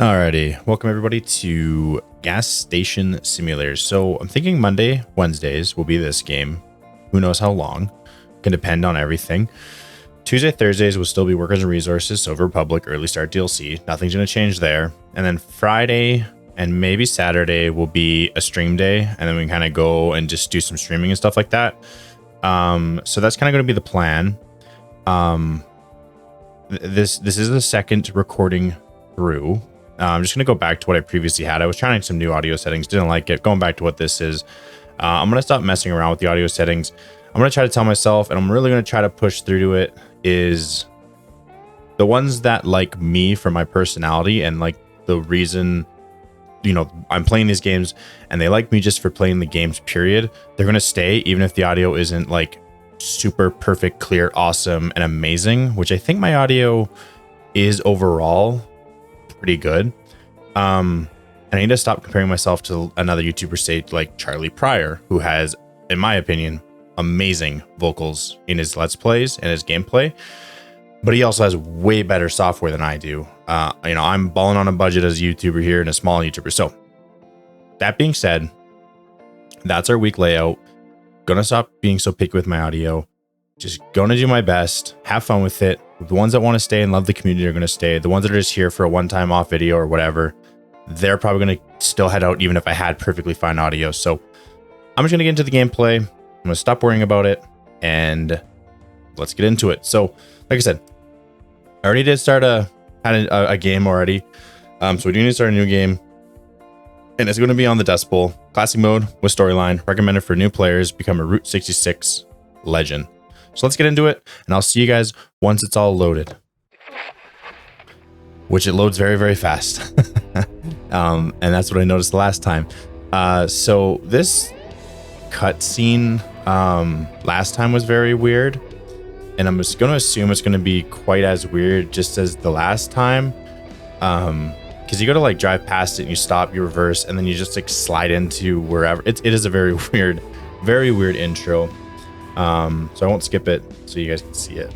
Alrighty, welcome everybody to Gas Station Simulators. So I'm thinking Monday, Wednesdays will be this game. Who knows how long? Can depend on everything. Tuesday, Thursdays will still be Workers and Resources, Silver Republic, Early Start DLC. Nothing's going to change there. And then Friday and maybe Saturday will be a stream day, and then we can kind of go and just do some streaming and stuff like that. So that's kind of going to be the plan. This is the second recording through. I'm just going to go back to what I previously had. I was trying some new audio settings, didn't like it. Going back to what this is. I'm going to stop messing around with the audio settings. I'm going to try to tell myself, and I'm really going to try to push through to it, is the ones that like me for my personality and like the reason, you know, I'm playing these games and they like me just for playing the games, period. They're going to stay even if the audio isn't like super perfect, clear, awesome, and amazing, which I think my audio is overall pretty good. And I need to stop comparing myself to another YouTuber, say like Charlie Pryor, who has, in my opinion, amazing vocals in his Let's Plays and his gameplay, but he also has way better software than I do. You know, I'm balling on a budget as a YouTuber here and a small YouTuber. So that being said, that's our week layout. Gonna stop being so picky with my audio. Just gonna do my best, have fun with it. The ones that want to stay and love the community are going to stay. The ones that are just here for a one-time off video or whatever, they're probably going to still head out even if I had perfectly fine audio. So I'm just going to get into the gameplay. I'm going to stop worrying about it and let's get into it. So like I said, I already did start a game already. So we do need to start a new game, and it's going to be on the Dust Bowl. Classic mode with storyline, recommended for new players, become a Route 66 legend. So let's get into it, and I'll see you guys once it's all loaded. Which it loads very, very fast. And that's what I noticed the last time. So this cutscene last time was very weird. And I'm just going to assume it's going to be quite as weird just as the last time. Because you go to like drive past it and you stop, you reverse, and then you just like slide into wherever. It is a very weird intro. So I won't skip it so you guys can see it.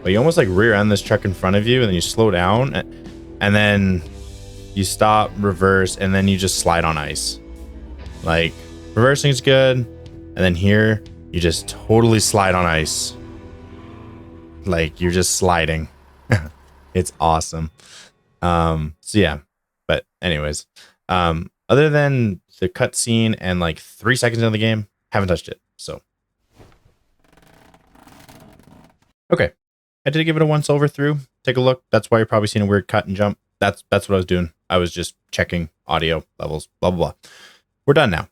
But you almost like rear end this truck in front of you, and then you slow down, and then you stop, reverse, and then you just slide on ice. Like, reversing is good, and then here you just totally slide on ice. Like you're just sliding. It's awesome. So yeah, but anyways, other than the cutscene and like 3 seconds into the game, haven't touched it. So okay, I did give it a once over through. Take a look. That's why you're probably seeing a weird cut and jump. That's what I was doing. I was just checking audio levels, blah blah blah. We're done now.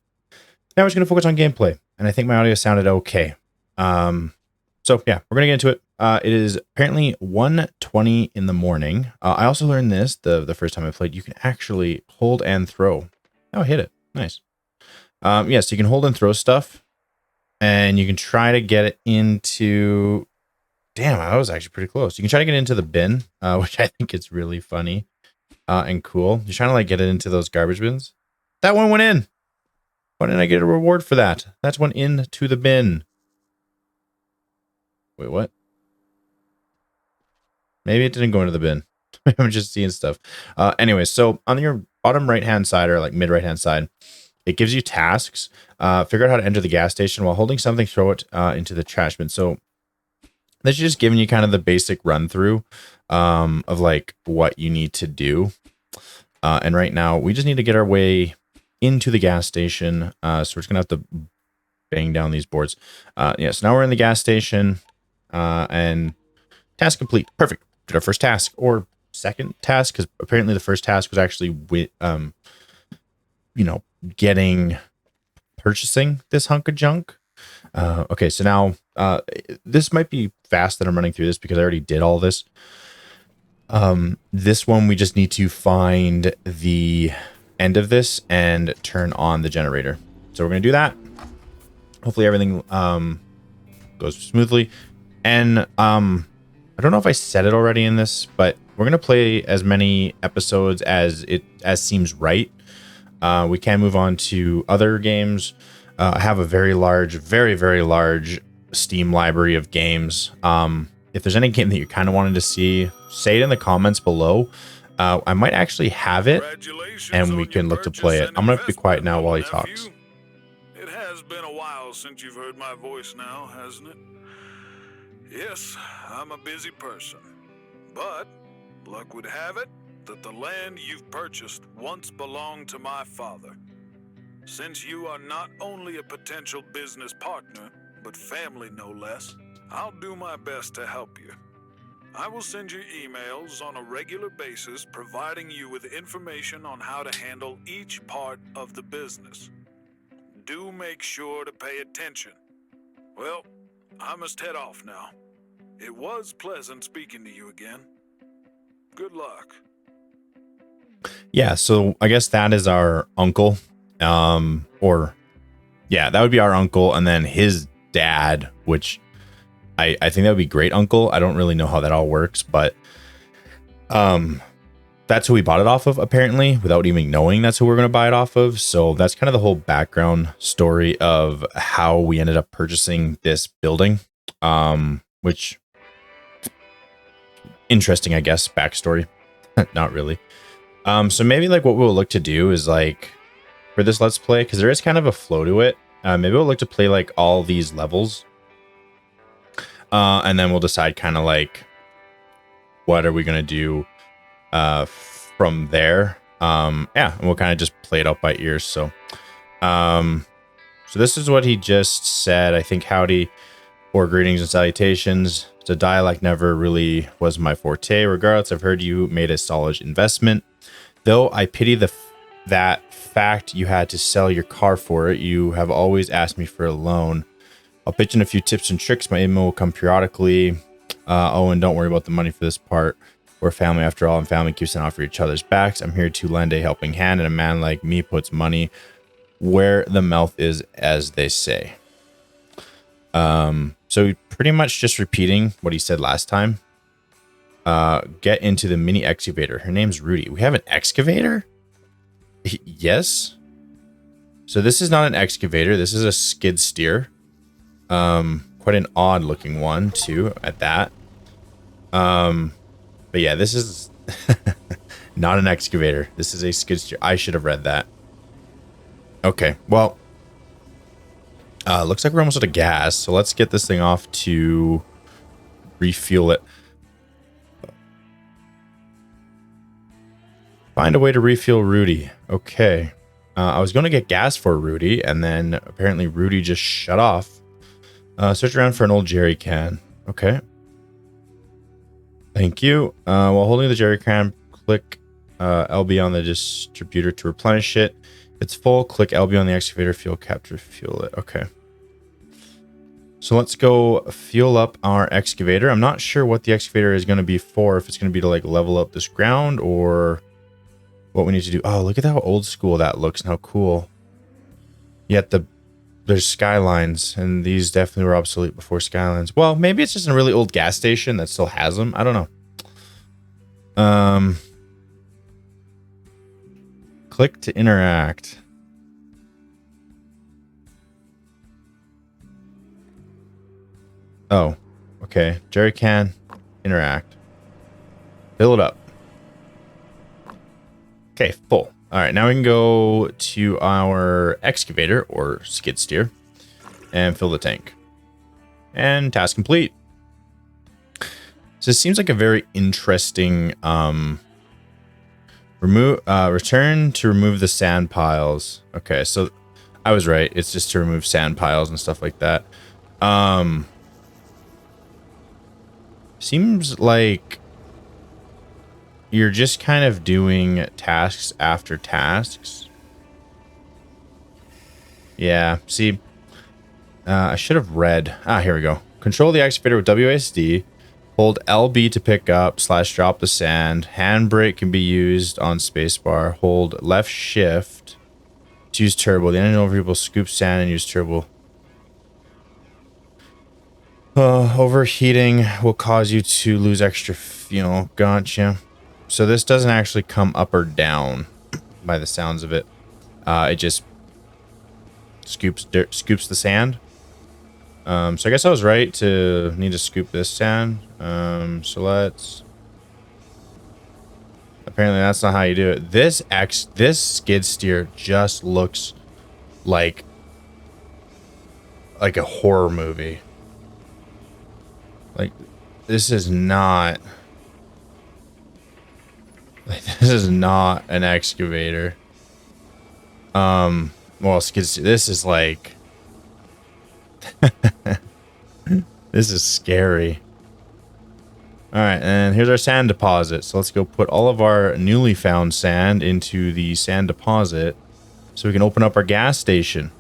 Now we're just gonna focus on gameplay, and I think my audio sounded okay. So yeah, we're gonna get into it. It is apparently 1:20 in the morning. I also learned this the first time I played. You can actually hold and throw. Oh, I hit it. Nice. Yeah, so you can hold and throw stuff, and you can try to get it into... Damn, I was actually pretty close. You can try to get it into the bin, which I think is really funny and cool. You're trying to like get it into those garbage bins. That one went in. Why didn't I get a reward for that? That's went into the bin. Wait, what? Maybe it didn't go into the bin. I'm just seeing stuff. Anyway, so on your bottom right-hand side, or like mid-right-hand side, it gives you tasks. Figure out how to enter the gas station while holding something, throw it into the trash bin. So that's just giving you kind of the basic run-through of like what you need to do. And right now, we just need to get our way into the gas station. So we're just going to have to bang down these boards. Yeah, so now we're in the gas station. And task complete. Perfect. Did our first task, or second task, because apparently the first task was actually with you know, purchasing this hunk of junk. Okay, so now this might be fast that I'm running through this because I already did all this. This one we just need to find the end of this and turn on the generator. So we're gonna do that. Hopefully everything goes smoothly. And I don't know if I said it already in this, but we're gonna play as many episodes as seems right. We can move on to other games. I have a very large Steam library of games. if there's any game that you kind of wanted to see, say it in the comments below. I might actually have it, and we can look to play it. I'm gonna have to be quiet now while he talks. It has been a while since you've heard my voice now, hasn't it? Yes, I'm a busy person, but luck would have it that the land you've purchased once belonged to my father. Since you are not only a potential business partner, but family no less, I'll do my best to help you. I will send you emails on a regular basis providing you with information on how to handle each part of the business. Do make sure to pay attention. Well, I must head off now. It was pleasant speaking to you again. Good luck. Yeah, so I guess that is our uncle. Yeah, that would be our uncle, and then his dad, which I think that would be great uncle. I don't really know how that all works, but that's who we bought it off of, apparently, without even knowing that's who we're going to buy it off of. So that's kind of the whole background story of how we ended up purchasing this building, which interesting, I guess, backstory. Not really. So maybe like what we'll look to do is like for this Let's Play, because there is kind of a flow to it. Maybe we'll look to play like all these levels. And then we'll decide kind of like what are we going to do from there. Yeah, and we'll kind of just play it out by ear. So this is what he just said. I think howdy or greetings and salutations. The dialect never really was my forte. Regardless, I've heard you made a solid investment. Though I pity that fact you had to sell your car for it. You have always asked me for a loan. I'll pitch in a few tips and tricks. My email will come periodically. Oh, and don't worry about the money for this part. We're family after all, and family keeps an eye for each other's backs. I'm here to lend a helping hand, and a man like me puts money where the mouth is, as they say. So pretty much just repeating what he said last time. Get into the mini excavator. Her name's Rudy. We have an excavator? Yes. So this is not an excavator. This is a skid steer. Quite an odd looking one too at that. But yeah, this is not an excavator. This is a skid steer. I should have read that. Okay, well, looks like we're almost out of gas. So let's get this thing off to refuel it. Find a way to refuel Rudy. Okay. I was going to get gas for Rudy, and then apparently Rudy just shut off. Search around for an old jerry can. Okay. Thank you. While holding the jerry can, click LB on the distributor to replenish it. If it's full, click LB on the excavator fuel cap to fuel it. Okay. So let's go fuel up our excavator. I'm not sure what the excavator is going to be for. If it's going to be to like level up this ground or what we need to do. Oh, look at how old school that looks and how cool. Yet there's skylines, and these definitely were obsolete before skylines. Well, maybe it's just a really old gas station that still has them. I don't know. Click to interact. Oh, okay. Jerry can interact. Fill it up. Okay, full. All right, now we can go to our excavator or skid steer and fill the tank. And task complete. So it seems like a very interesting return to remove the sand piles. Okay, so I was right. It's just to remove sand piles and stuff like that. Seems like you're just kind of doing tasks after tasks. Yeah, see, I should have read. Here we go. Control the excavator with WASD. Hold LB to pick up / drop the sand. Handbrake can be used on spacebar. Hold left shift to use turbo. The engine overheat will scoop sand and use turbo. Overheating will cause you to lose extra fuel. Gotcha. So this doesn't actually come up or down by the sounds of it. It just scoops the sand. So I guess I was right to need to scoop this sand. So let's... Apparently that's not how you do it. This skid steer just looks like a horror movie. Like, this is not... Like, this is not an excavator. Well, skid steer, this is like... This is scary. Alright, and here's our sand deposit. So let's go put all of our newly found sand into the sand deposit so we can open up our gas station.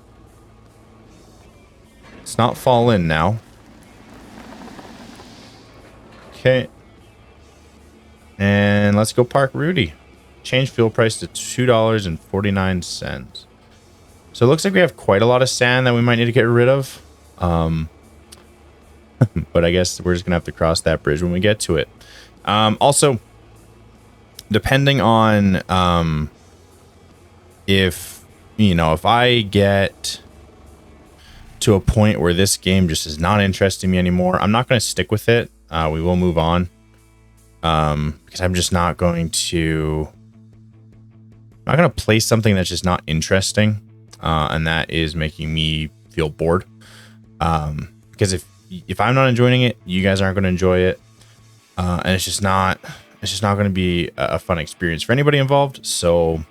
Let's not fall in now. Okay. And let's go park Rudy. Change fuel price to $2.49. So it looks like we have quite a lot of sand that we might need to get rid of. But I guess we're just gonna have to cross that bridge when we get to it. Also, depending on if I get to a point where this game just is not interesting me anymore, I'm not going to stick with it. We will move on, because I'm just not going to play something that's just not interesting, and that is making me feel bored. Because if I'm not enjoying it, you guys aren't going to enjoy it, and it's just not going to be a fun experience for anybody involved. So,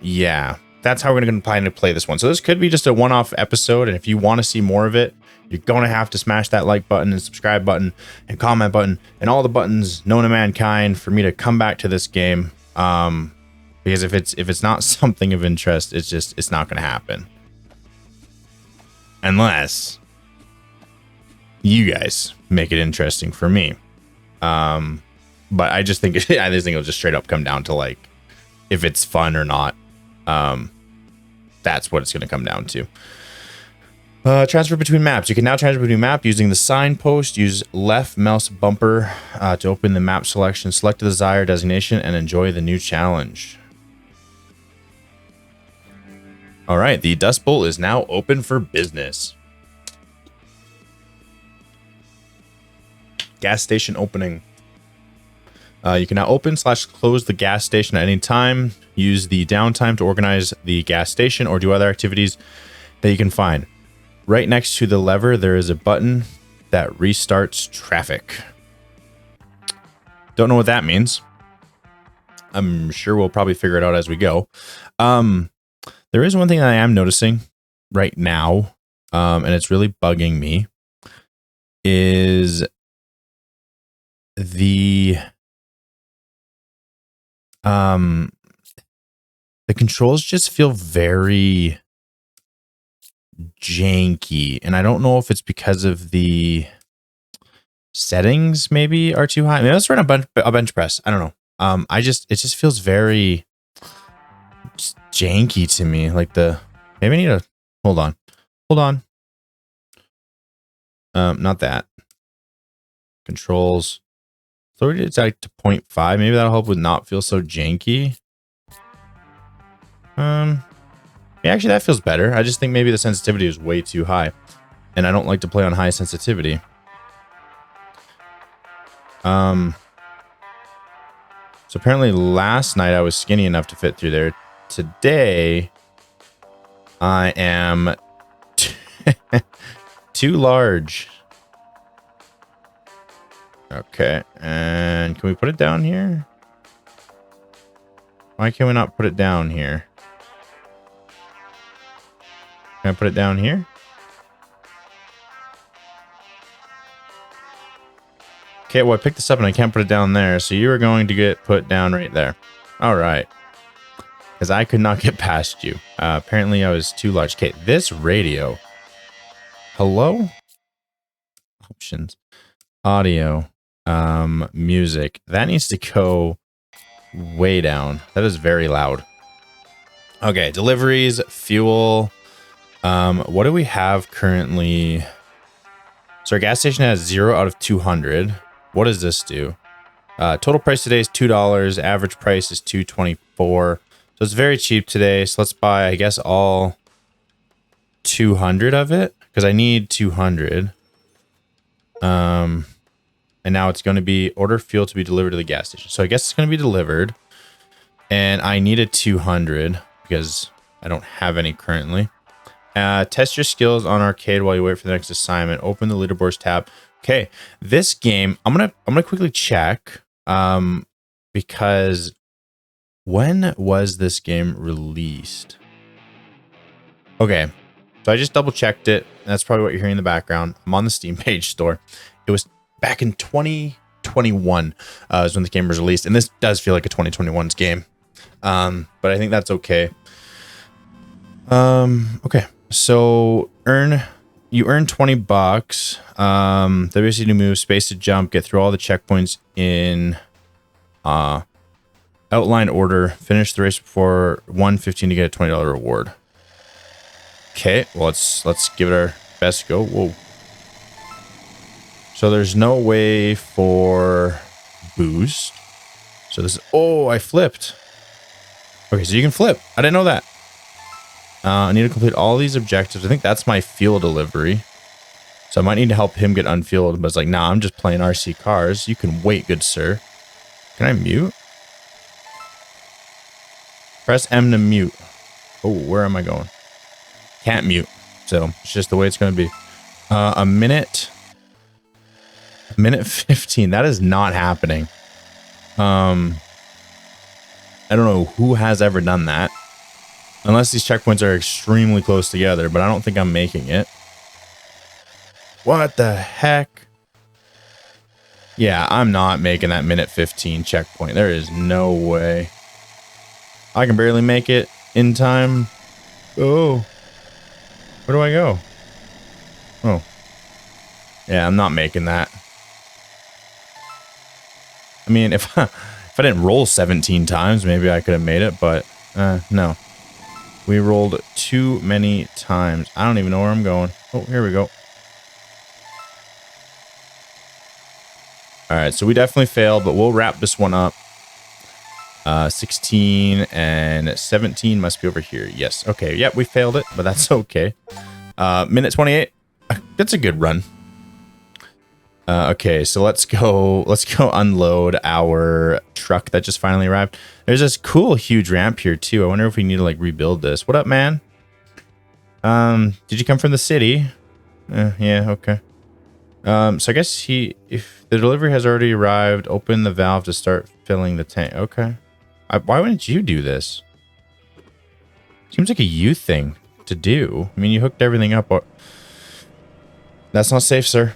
yeah, that's how we're going to plan to play this one. So this could be just a one-off episode, and if you want to see more of it, you're going to have to smash that like button and subscribe button and comment button and all the buttons known to mankind for me to come back to this game. Because if it's not something of interest, it's not going to happen. Unless you guys make it interesting for me. But I just think it'll just straight up come down to, like, if it's fun or not. That's what it's going to come down to. Transfer between maps. You can now transfer between maps using the signpost. Use left mouse bumper to open the map selection. Select the desired designation and enjoy the new challenge. All right, the Dust Bowl is now open for business. Gas station opening. You can now open/close the gas station at any time. Use the downtime to organize the gas station or do other activities that you can find. Right next to the lever, there is a button that restarts traffic. Don't know what that means. I'm sure we'll probably figure it out as we go. There is one thing that I am noticing right now, and it's really bugging me, is the controls just feel very janky, and I don't know if it's because of the settings maybe are too high. I mean, let's run a bench press. I don't know. It just feels very janky to me. Like maybe I need to hold on. Not that. Controls. So it's like to 0.5. Maybe that'll help with not feel so janky. Yeah, actually that feels better. I just think maybe the sensitivity is way too high, and I don't like to play on high sensitivity. So apparently last night I was skinny enough to fit through there. Today I am too large. Okay, and can we put it down here? Why can we not put it down here? Can I put it down here? Okay, well, I picked this up and I can't put it down there, so you are going to get put down right there. All right. Because I could not get past you. Apparently, I was too large. Okay, this radio. Hello? Options. Audio. Music. That needs to go way down. That is very loud. Okay, deliveries, fuel. What do we have currently? So our gas station has 0 out of 200. What does this do? Total price today is $2. Average price is $2.24. So it's very cheap today. So let's buy, I guess, all 200 of it, because I need 200. And now it's going to be order fuel to be delivered to the gas station. So I guess it's going to be delivered. And I needed 200 because I don't have any currently. Test your skills on arcade while you wait for the next assignment. Open the leaderboards tab. Okay, this game I'm gonna quickly check because when was this game released? Okay, so I just double checked it. That's probably what you're hearing in the background. I'm on the Steam page store. It was back in 2021 is when the game was released, and this does feel like a 2021's game. But I think that's okay. Okay, so you earn 20 bucks. They basically move, space to jump, get through all the checkpoints in outline order, finish the race before 1:15 to get a $20 reward. Okay, well let's give it our best go. Whoa. So there's no way for boost. So this, oh, I flipped. Okay, so you can flip. I didn't know that. I need to complete all these objectives. I think that's my fuel delivery. So I might need to help him get unfueled, but it's like, nah, I'm just playing RC cars. You can wait, good sir. Can I mute? Press M to mute. Oh, where am I going? Can't mute. So it's just the way it's going to be. A minute 15. That is not happening. I don't know who has ever done that. Unless these checkpoints are extremely close together, but I don't think I'm making it. What the heck? Yeah, I'm not making that minute 15 checkpoint. There is no way. I can barely make it in time. Oh. Where do I go? Oh. Yeah, I'm not making that. I mean, if I didn't roll 17 times, maybe I could have made it, but no. We rolled too many times. I don't even know where I'm going. Oh, here we go. All right, so we definitely failed, but we'll wrap this one up. 16 and 17 must be over here. Yes. Okay. Yep, we failed it, but that's okay. Minute 28. That's a good run. Okay, so let's go unload our truck that just finally arrived. There's this cool huge ramp here too. I wonder if we need to like rebuild this. What up, man? Did you come from the city? Yeah, okay. So I guess if the delivery has already arrived, open the valve to start filling the tank. Okay. Why wouldn't you do this? Seems like a you thing to do. I mean, you hooked everything up. That's not safe, sir.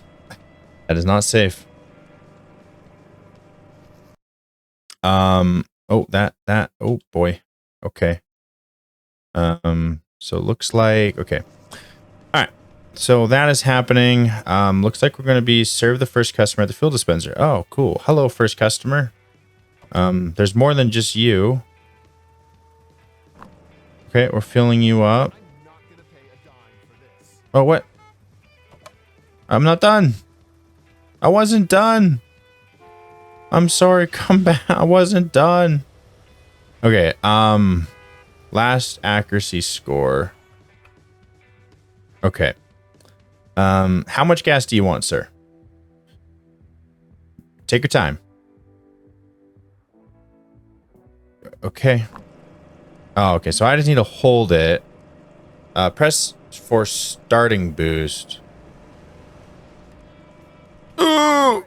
That is not safe. Oh, oh boy. Okay. So it looks like, okay. All right. So that is happening. Looks like we're going to be serve the first customer at the fuel dispenser. Oh, cool. Hello, first customer. There's more than just you. Okay, we're filling you up. Oh, what? I'm not done. I wasn't done. I'm sorry. Come back. I wasn't done. Okay. Last accuracy score. Okay. How much gas do you want, sir? Take your time. Okay. Oh, okay. So I just need to hold it. Press for starting boost. Ooh!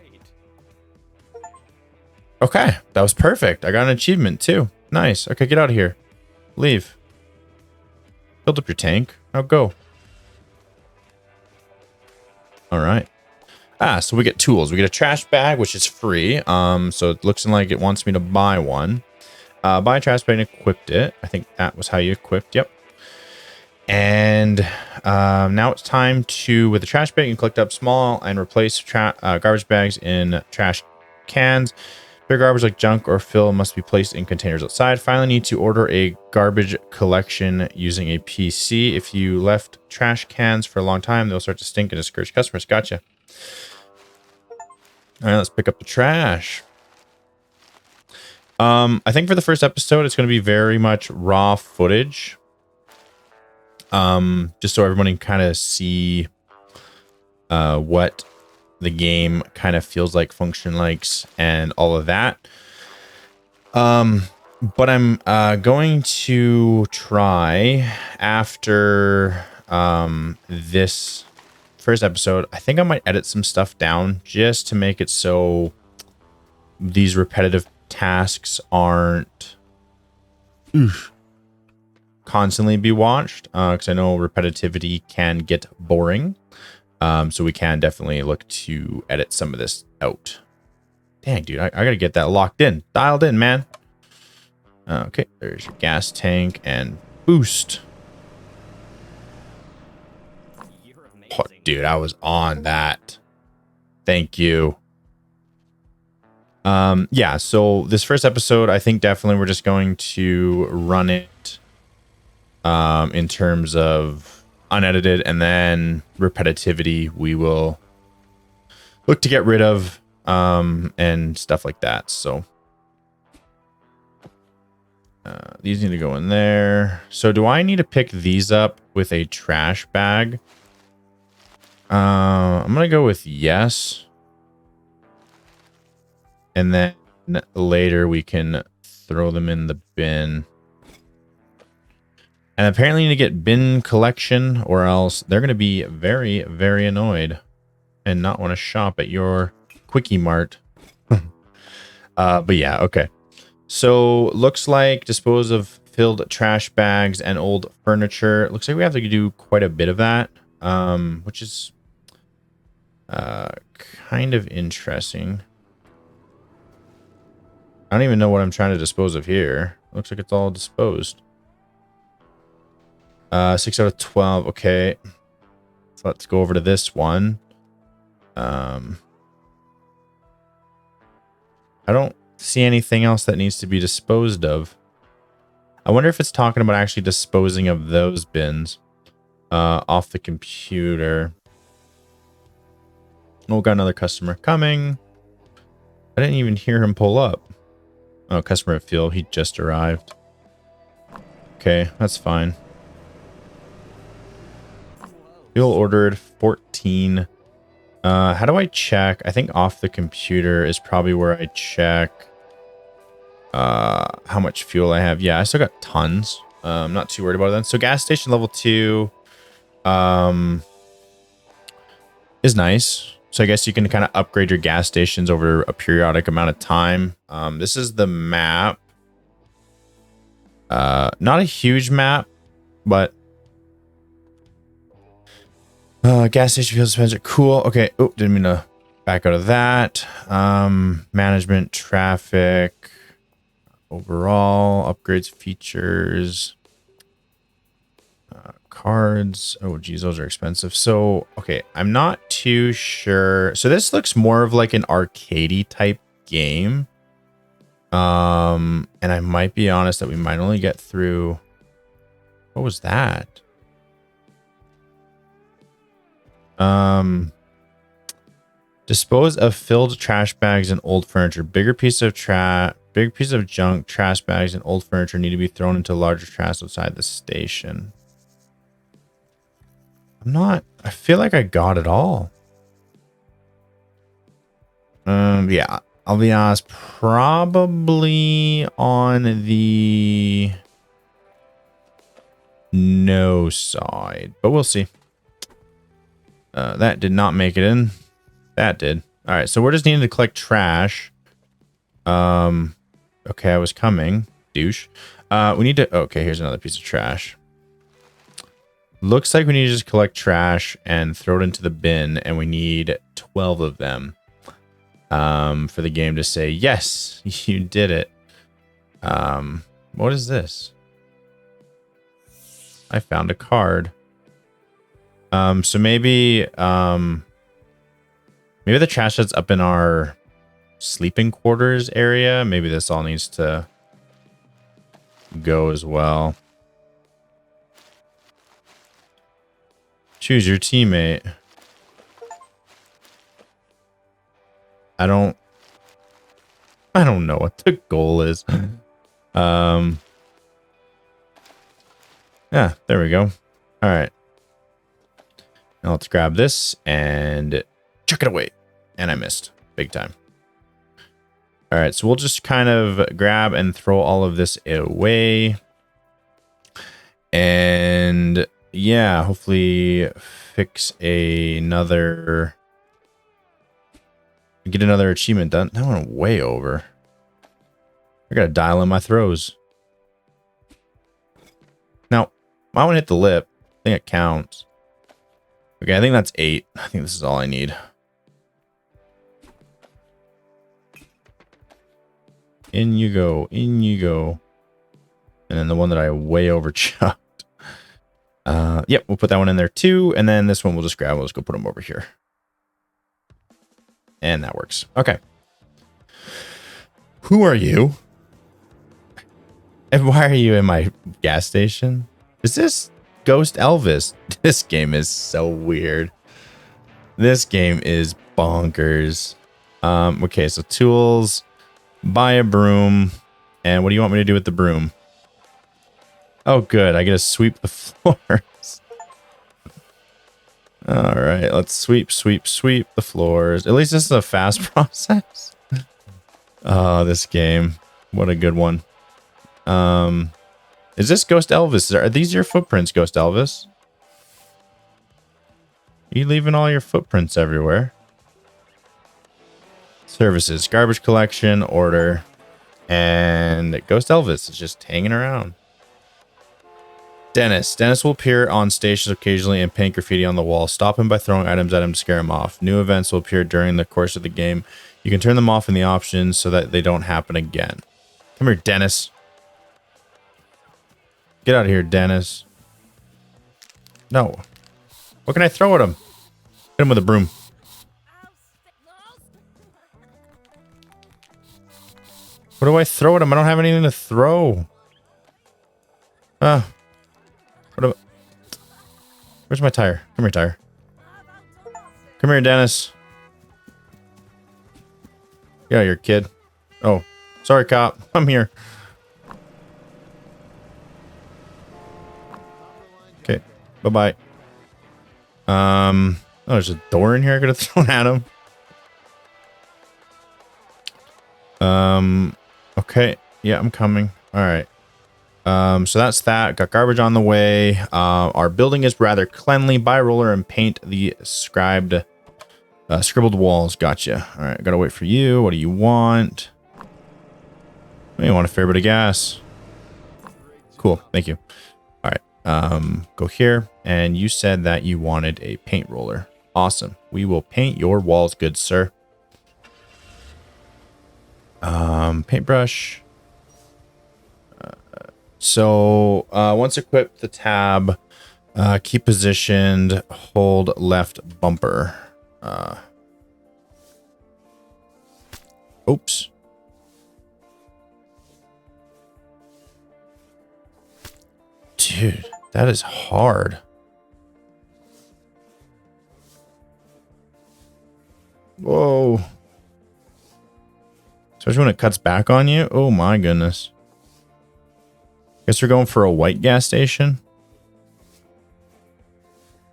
Okay, that was perfect. I got an achievement too. Nice. Okay, get out of here. Leave. Build up your tank. Now go. All right. So we get tools. We get a trash bag, which is free. So it looks like it wants me to buy one. Buy a trash bag and equipped it. I think that was how you equipped. Yep. And now it's time to, with the trash bag, you can collect up small and replace garbage bags in trash cans. Big garbage like junk or fill must be placed in containers outside. Finally, need to order a garbage collection using a PC. If you left trash cans for a long time, they'll start to stink and discourage customers. Gotcha. All right, let's pick up the trash. I think for the first episode, it's going to be very much raw footage. Just so everyone can kind of see what the game kind of feels like, function likes, and all of that. But I'm going to try after this first episode. I think I might edit some stuff down just to make it so these repetitive tasks aren't constantly be watched, because I know repetitivity can get boring. So we can definitely look to edit some of this out. Dang, dude, I gotta get that locked in, dialed in, man. Okay, there's your gas tank and boost. Oh, dude, I was on that. Thank you. Yeah, so this first episode, I think definitely we're just going to run it in terms of unedited, and then repetitivity we will look to get rid of and stuff like that. So these need to go in there. So do I need to pick these up with a trash bag? I'm gonna go with yes, and then later we can throw them in the bin. And apparently you need to get bin collection, or else they're going to be very, very annoyed and not want to shop at your Quickie Mart. But yeah, okay. So looks like dispose of filled trash bags and old furniture. Looks like we have to do quite a bit of that, which is kind of interesting. I don't even know what I'm trying to dispose of here. Looks like it's all disposed. 6 out of 12. Okay. So let's go over to this one. I don't see anything else that needs to be disposed of. I wonder if it's talking about actually disposing of those bins off the computer. Oh, got another customer coming. I didn't even hear him pull up. Oh, customer at fuel. He just arrived. Okay, that's fine. Fuel ordered 14. How do I check? I think off the computer is probably where I check how much fuel I have. Yeah, I still got tons. I'm not too worried about that. So gas station level 2 is nice. So I guess you can kind of upgrade your gas stations over a periodic amount of time. This is the map. Not a huge map, but gas station fuel dispenser. Cool. Okay. Oh, didn't mean to back out of that. Management, traffic, overall, upgrades, features, cards. Oh, geez, those are expensive. So, okay, I'm not too sure. So this looks more of like an arcadey type game. And I might be honest that we might only get through. What was that? Dispose of filled trash bags and old furniture. Big piece of junk, trash bags, and old furniture need to be thrown into larger trash outside the station. I feel like I got it all. Yeah, I'll be honest, probably on the no side, but we'll see. That did not make it in. That did. All right, so we're just needing to collect trash. Okay, I was coming, douche. We need to. Okay, here's another piece of trash. Looks like we need to just collect trash and throw it into the bin, and we need 12 of them. For the game to say yes, you did it. What is this? I found a card. So maybe maybe the trash that's up in our sleeping quarters area. Maybe this all needs to go as well. Choose your teammate. I don't know what the goal is. Yeah, there we go. All right. Now let's grab this and chuck it away. And I missed big time. All right, so we'll just kind of grab and throw all of this away. And yeah, hopefully fix another, get another achievement done. That went way over. I gotta dial in my throws. Now, I want to hit the lip. I think it counts. Okay, I think that's 8. I think this is all I need. In you go, in you go. And then the one that I way overchucked. Yep, we'll put that one in there too. And then this one we'll just grab. We'll just go put them over here. And that works. Okay. Who are you? And why are you in my gas station? Is this Ghost Elvis? This game is so weird. This game is bonkers. Okay, so tools. Buy a broom. And what do you want me to do with the broom? Oh, good. I get to sweep the floors. All right. Let's sweep the floors. At least this is a fast process. Oh, this game. What a good one. Is this Ghost Elvis? Are these your footprints, Ghost Elvis? Are you leaving all your footprints everywhere? Services, garbage collection, order, and Ghost Elvis is just hanging around. Dennis will appear on stations occasionally and paint graffiti on the wall. Stop him by throwing items at him to scare him off. New events will appear during the course of the game. You can turn them off in the options so that they don't happen again. Come here, Dennis. Get out of here, Dennis. No. What can I throw at him? Hit him with a broom. What do I throw at him? I don't have anything to throw. Where's my tire? Come here, tire. Come here, Dennis. Yeah, you're a kid. Oh, sorry, cop. I'm here. Okay, bye-bye. Oh, there's a door in here I could have thrown at him. Okay. Yeah, I'm coming. All right. So that's that. Got garbage on the way. Our building is rather cleanly. Buy a roller and paint the scribbled walls. Gotcha. All right. Gotta wait for you. What do you want? You want a fair bit of gas. Cool. Thank you. All right. Go here. And you said that you wanted a paint roller. Awesome. We will paint your walls, good sir. Paintbrush. So once equipped, the tab, keep positioned, hold left bumper. Oops. Dude, that is hard. Whoa. Especially when it cuts back on you. Oh my goodness. Guess we're going for a white gas station.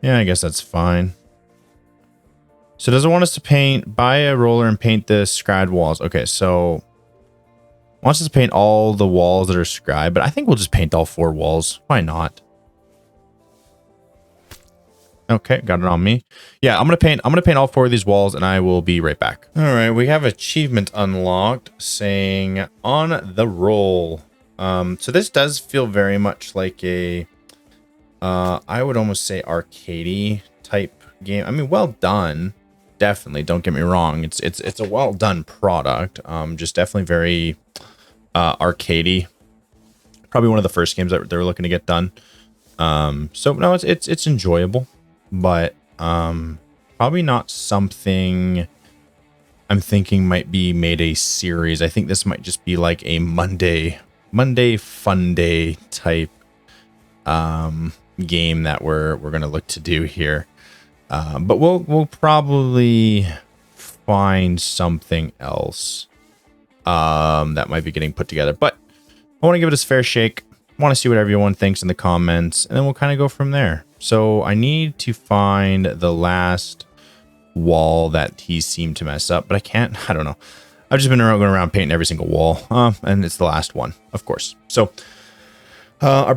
Yeah, I guess that's fine. So does it want us to buy a roller and paint the scribed walls? Okay, so wants us to paint all the walls that are scribed, but I think we'll just paint all 4 walls. Why not? Okay, got it on me. Yeah, I'm gonna paint all 4 of these walls and I will be right back. All right, we have achievement unlocked saying on the roll. So this does feel very much like a I would almost say arcadey type game. I mean, well done. Definitely, don't get me wrong. It's a well done product. Just definitely very arcadey. Probably one of the first games that they were looking to get done. So no, it's enjoyable, but probably not something I'm thinking might be made a series. I think this might just be like a Monday fun day type game that we're gonna look to do here. But we'll probably find something else that might be getting put together. But I want to give it a fair shake. I want to see what everyone thinks in the comments, and then we'll kind of go from there. So I need to find the last wall that he seemed to mess up, but I don't know. I've just been going around painting every single wall, and it's the last one, of course. So our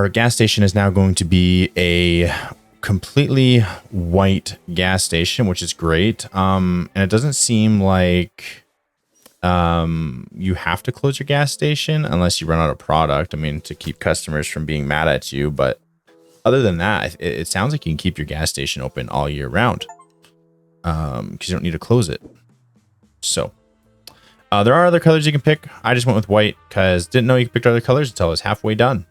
gas station is now going to be a completely white gas station, which is great. And it doesn't seem like you have to close your gas station unless you run out of product. I mean, to keep customers from being mad at you, but other than that, it sounds like you can keep your gas station open all year round, because you don't need to close it. So there are other colors you can pick. I just went with white because didn't know you could pick other colors until I was halfway done.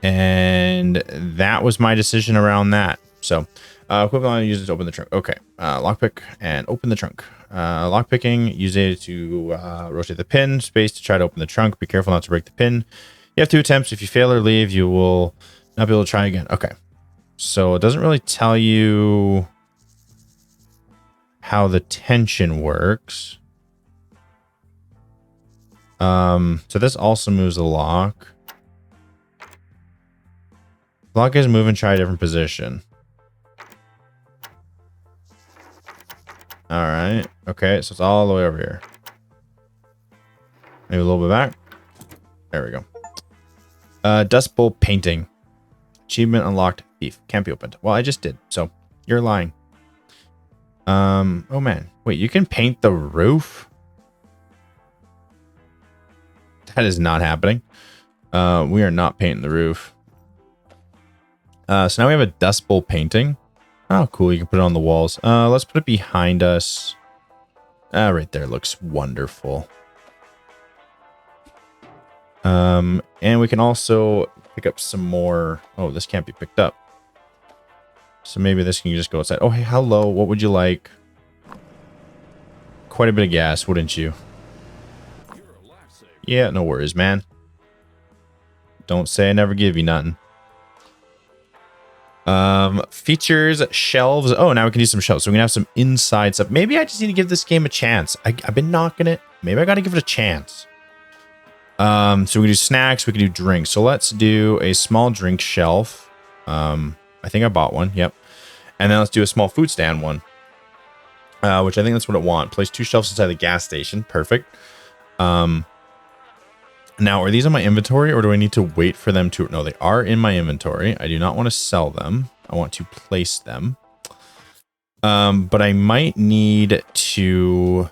And that was my decision around that. So equivalent I use it to open the trunk. Okay. Lockpick and open the trunk. Lockpicking, use it to rotate the pin, space to try to open the trunk. Be careful not to break the pin. You have 2 attempts. If you fail or leave, you will not be able to try again. Okay. So it doesn't really tell you how the tension works. So this also moves the lock. Lock is move and try a different position. All right. Okay. So it's all the way over here. Maybe a little bit back. There we go. Dust bowl painting. Achievement unlocked. Thief. Can't be opened. Well, I just did. So you're lying. Oh man. Wait, you can paint the roof? That is not happening. We are not painting the roof. So now we have a dust bowl painting. Oh, cool. You can put it on the walls. Let's put it behind us. Right there. Looks wonderful. And we can also pick up some more. Oh, this can't be picked up. So maybe this can just go outside. Oh, hey, hello. What would you like? Quite a bit of gas, wouldn't you? Yeah, no worries, man. Don't say I never give you nothing. Features, shelves. Oh, now we can do some shelves. So we can have some inside stuff. Maybe I just need to give this game a chance. I've been knocking it. Maybe I got to give it a chance. So we can do snacks. We can do drinks. So let's do a small drink shelf. I think I bought one. Yep. And then let's do a small food stand one. Which I think that's what I want. Place 2 shelves inside the gas station. Perfect. Now, are these on my inventory or do I need to wait for them to... No, they are in my inventory. I do not want to sell them. I want to place them. But I might need to...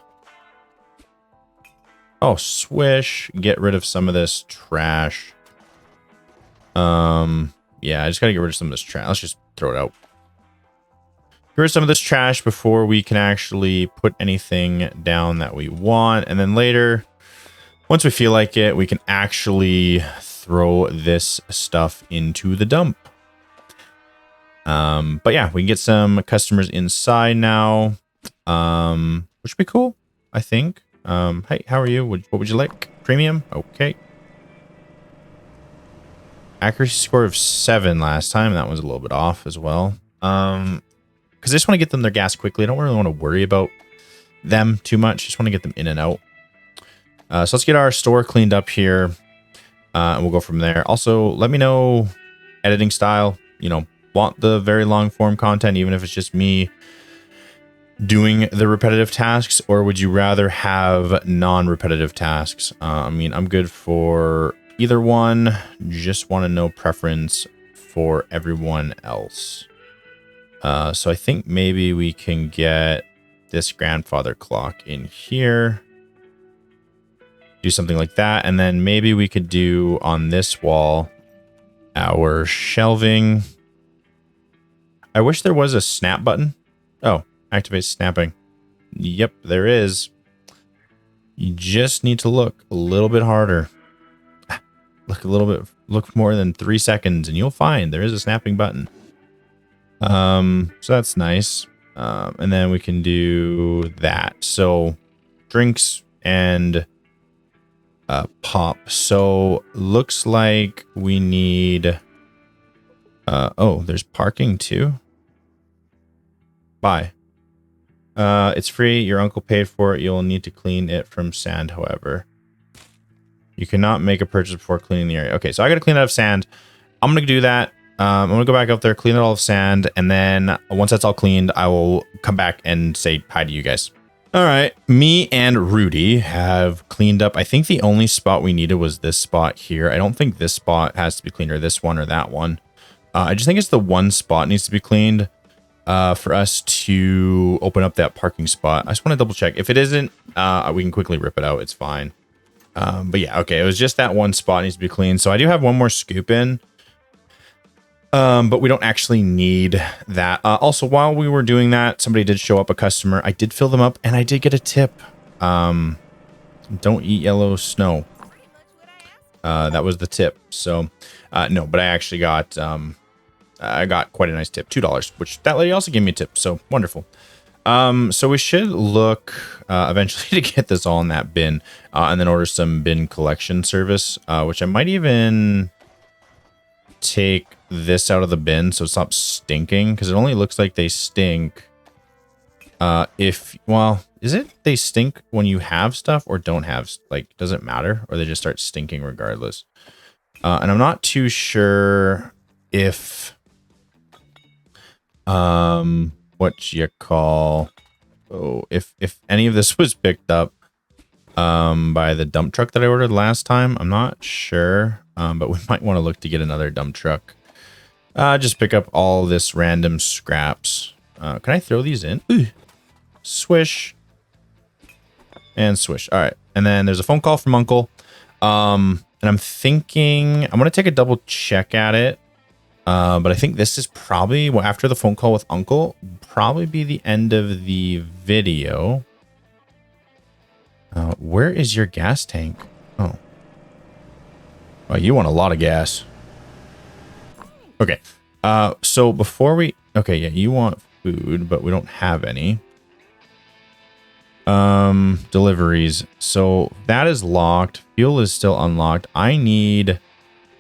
Oh, swish. Get rid of some of this trash. Yeah, I just got to get rid of some of this trash. Let's just throw it out. Get rid of some of this trash before we can actually put anything down that we want. And then later... Once we feel like it, we can actually throw this stuff into the dump. But yeah, we can get some customers inside now, which would be cool, I think. Hey, how are you? What would you like? Premium? Okay. Accuracy score of 7 last time. That was a little bit off as well. Because I just want to get them their gas quickly. I don't really want to worry about them too much. Just want to get them in and out. So let's get our store cleaned up here, and we'll go from there. Also, let me know editing style. You know, want the very long form content, even if it's just me doing the repetitive tasks, or would you rather have non-repetitive tasks? I mean, I'm good for either one. Just want to know preference for everyone else. So I think maybe we can get this grandfather clock in here. Do something like that. And then maybe we could do on this wall our shelving. I wish there was a snap button. Oh, activate snapping. Yep, there is. You just need to look a little bit harder. Look more than 3 seconds and you'll find there is a snapping button. So that's nice. And then we can do that. So drinks and pop. So looks like we need oh, there's parking too. Buy. It's free. Your uncle paid for it. You'll need to clean it from sand, however. You cannot make a purchase before cleaning the area. Okay, so I gotta clean out of sand. I'm gonna do that. I'm gonna go back up there, clean it all of sand, and then once that's all cleaned, I will come back and say hi to you guys. All right, me and Rudy have cleaned up. I think the only spot we needed was this spot here. I don't think this spot has to be cleaned, or this one or that one. I just think it's the one spot needs to be cleaned for us to open up that parking spot. I just want to double check. If it isn't, we can quickly rip it out. It's fine. But yeah, okay. It was just that one spot needs to be cleaned. So I do have one more scoop in. But we don't actually need that. Also, while we were doing that, somebody did show up, a customer. I did fill them up and I did get a tip. Don't eat yellow snow. That was the tip. So, no, but I actually got, I got quite a nice tip, $2, which that lady also gave me a tip. So wonderful. So we should look, eventually to get this all in that bin, and then order some bin collection service, which I might even take this out of the bin so it stops stinking, because it only looks like they stink well, is it they stink when you have stuff or don't have, like, does it matter, or they just start stinking regardless? And I'm not too sure if what you call, if any of this was picked up by the dump truck that I ordered last time. I'm not sure, but we might want to look to get another dump truck. Just pick up all this random scraps. Can I throw these in? Ooh. Swish. And swish. All right. And then there's a phone call from Uncle. And I'm thinking I'm going to take a double check at it. But I think this is probably, well, after the phone call with Uncle, probably be the end of the video. Where is your gas tank? Oh. Oh, you want a lot of gas. Okay. So before we, okay, yeah, you want food, but we don't have any. Deliveries. So that is locked. Fuel is still unlocked. I need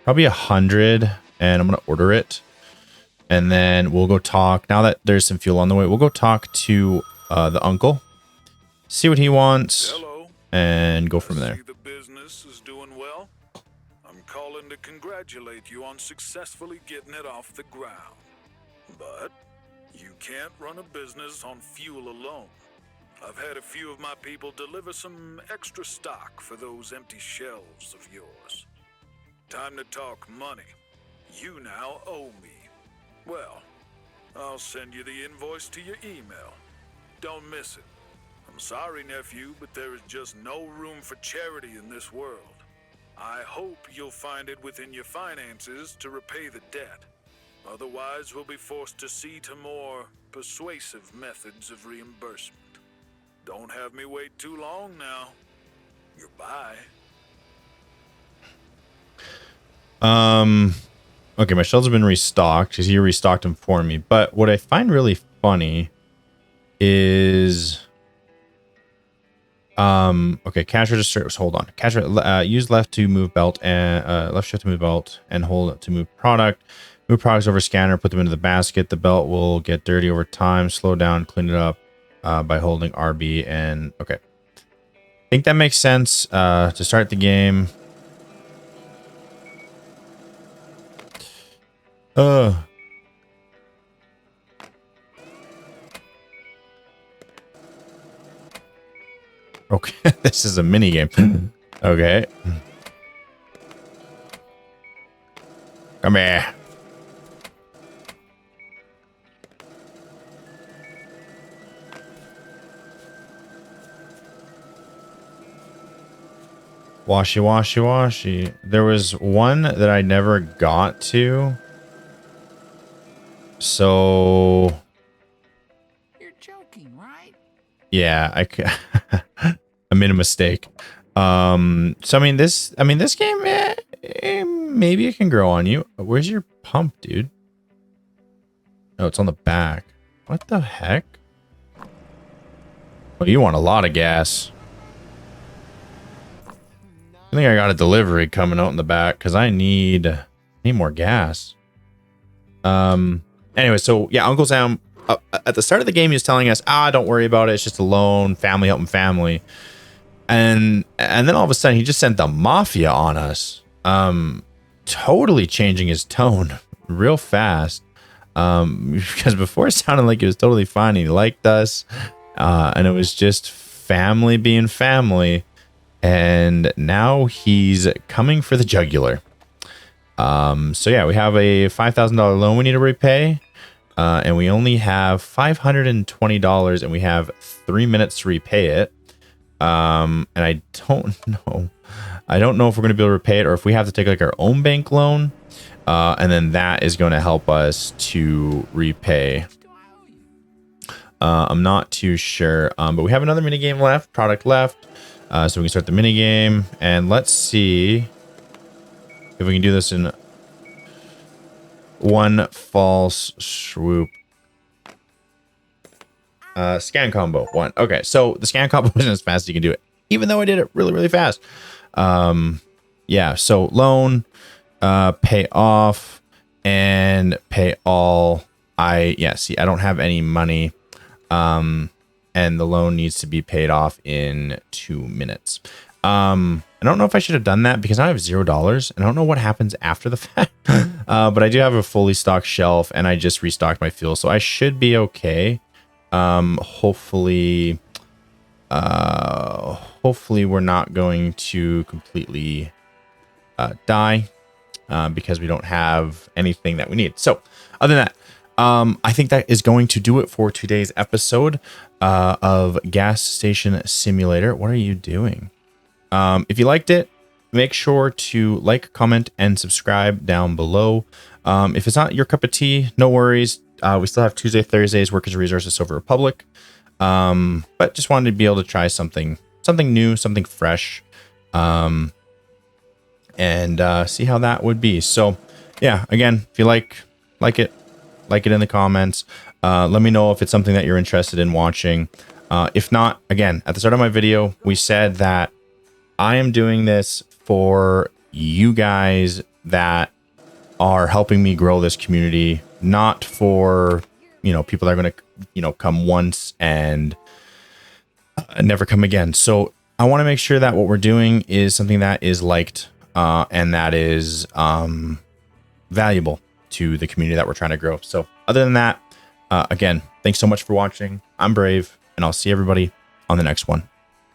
probably 100, and I'm going to order it. And then we'll go talk. Now that there's some fuel on the way, we'll go talk to the uncle, see what he wants. Hello. And go from there. See the business is doing well. I'm calling to congratulate you on successfully getting it off the ground. But you can't run a business on fuel alone. I've had a few of my people deliver some extra stock for those empty shelves of yours. Time to talk money. You now owe me. Well, I'll send you the invoice to your email. Don't miss it. I'm sorry, nephew, but there is just no room for charity in this world. I hope you'll find it within your finances to repay the debt. Otherwise, we'll be forced to see to more persuasive methods of reimbursement. Don't have me wait too long now. Goodbye. Okay, my shelves have been restocked because he restocked them for me. But what I find really funny is, okay, cash register. Hold on, cash. Use left to move belt and left shift to move belt and hold to move product. Move products over scanner. Put them into the basket. The belt will get dirty over time. Slow down. Clean it up by holding RB and okay. I think that makes sense. To start the game. Okay, this is a mini game. Okay. Come here. Washy, washy, washy. There was one that I never got to. So you're joking, right? Yeah, I made a mistake. So I mean this game, maybe it can grow on you. Where's your pump, dude? Oh, it's on the back. What the heck? Oh, you want a lot of gas. I think I got a delivery coming out in the back because I need more gas. Anyway, so yeah, Uncle Sam, at the start of the game, he was telling us, don't worry about it. It's just a loan, family helping family. And then all of a sudden he just sent the mafia on us. Totally changing his tone real fast. Because before it sounded like he was totally fine. He liked us. And it was just family being family. And now he's coming for the jugular. So yeah, we have a $5,000 loan we need to repay. And we only have $520 and we have 3 minutes to repay it. And I don't know. I don't know if we're going to be able to repay it or if we have to take like our own bank loan. And then that is going to help us to repay. I'm not too sure. But we have another mini game left, product left. So we can start the mini game and let's see if we can do this in one false swoop. Scan combo 1. Okay, so the scan combo isn't as fast as you can do it, even though I did it really, really fast. Yeah, so loan, pay off, and pay all. See, I don't have any money. And the loan needs to be paid off in 2 minutes. I don't know if I should have done that because I have $0 and I don't know what happens after the fact. But I do have a fully stocked shelf and I just restocked my fuel, so I should be okay. Hopefully we're not going to completely die because we don't have anything that we need. So other than that, I think that is going to do it for today's episode of Gas Station Simulator. What are you doing? If you liked it, make sure to like, comment, and subscribe down below. If it's not your cup of tea, no worries. We still have Tuesday, Thursdays, Workers' Resources Silver Republic. But just wanted to be able to try something new, something fresh, and see how that would be. So yeah, again, if you like it in the comments. Let me know if it's something that you're interested in watching. If not, again, at the start of my video, we said that I am doing this for you guys that are helping me grow this community, not for, people that are going to, come once and never come again. So I want to make sure that what we're doing is something that is liked and that is valuable to the community that we're trying to grow. So other than that, again, thanks so much for watching. I'm Brave, and I'll see everybody on the next one.